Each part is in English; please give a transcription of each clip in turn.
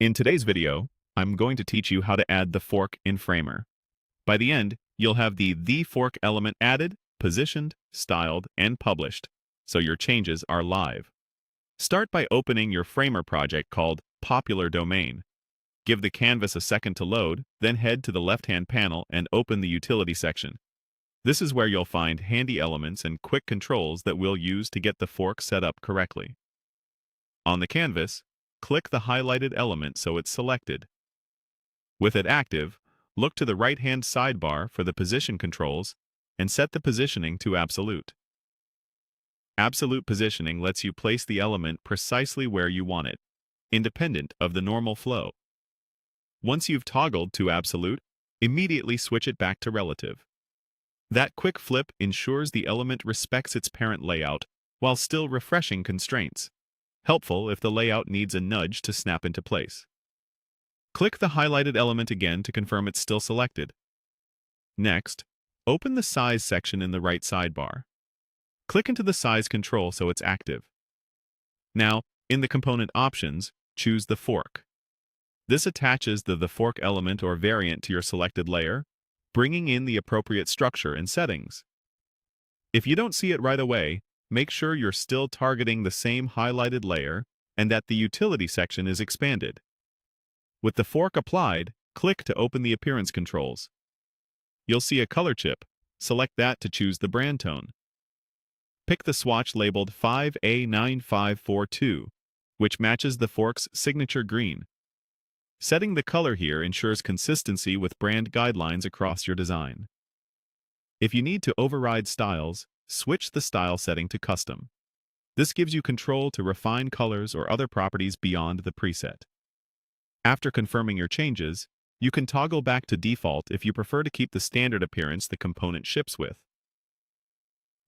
In today's video, I'm going to teach you how to add the fork in Framer. By the end, you'll have the fork element added, positioned, styled, and published, so your changes are live. Start by opening your Framer project called Popular Domain. Give the canvas a second to load, then head to the left-hand panel and open the Utility section. This is where you'll find handy elements and quick controls that we'll use to get the fork set up correctly. On the canvas, click the highlighted element so it's selected. With it active, look to the right-hand sidebar for the position controls and set the positioning to absolute. Absolute positioning lets you place the element precisely where you want it, independent of the normal flow. Once you've toggled to absolute, immediately switch it back to relative. That quick flip ensures the element respects its parent layout while still refreshing constraints. Helpful if the layout needs a nudge to snap into place. Click the highlighted element again to confirm it's still selected. Next, open the Size section in the right sidebar. Click into the Size control so it's active. Now, in the Component Options, choose the Fork. This attaches the TheFork element or variant to your selected layer, bringing in the appropriate structure and settings. If you don't see it right away, make sure you're still targeting the same highlighted layer and that the Utility section is expanded. With the fork applied, click to open the appearance controls. You'll see a color chip. Select that to choose the brand tone. Pick the swatch labeled 5A9542, which matches the fork's signature green. Setting the color here ensures consistency with brand guidelines across your design. If you need to override styles, switch the style setting to Custom. This gives you control to refine colors or other properties beyond the preset. After confirming your changes, you can toggle back to default if you prefer to keep the standard appearance the component ships with.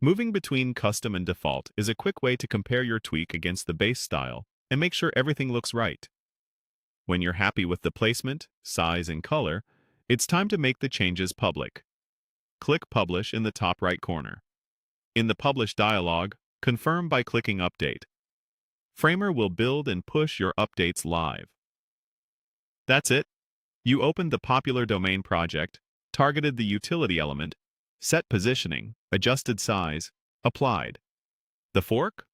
Moving between custom and default is a quick way to compare your tweak against the base style and make sure everything looks right. When you're happy with the placement, size, and color, it's time to make the changes public. Click Publish in the top right corner. In the Publish dialog, confirm by clicking Update. Framer will build and push your updates live. That's it. You opened the Popular Domain project, targeted the utility element, set positioning, adjusted size, applied. The fork?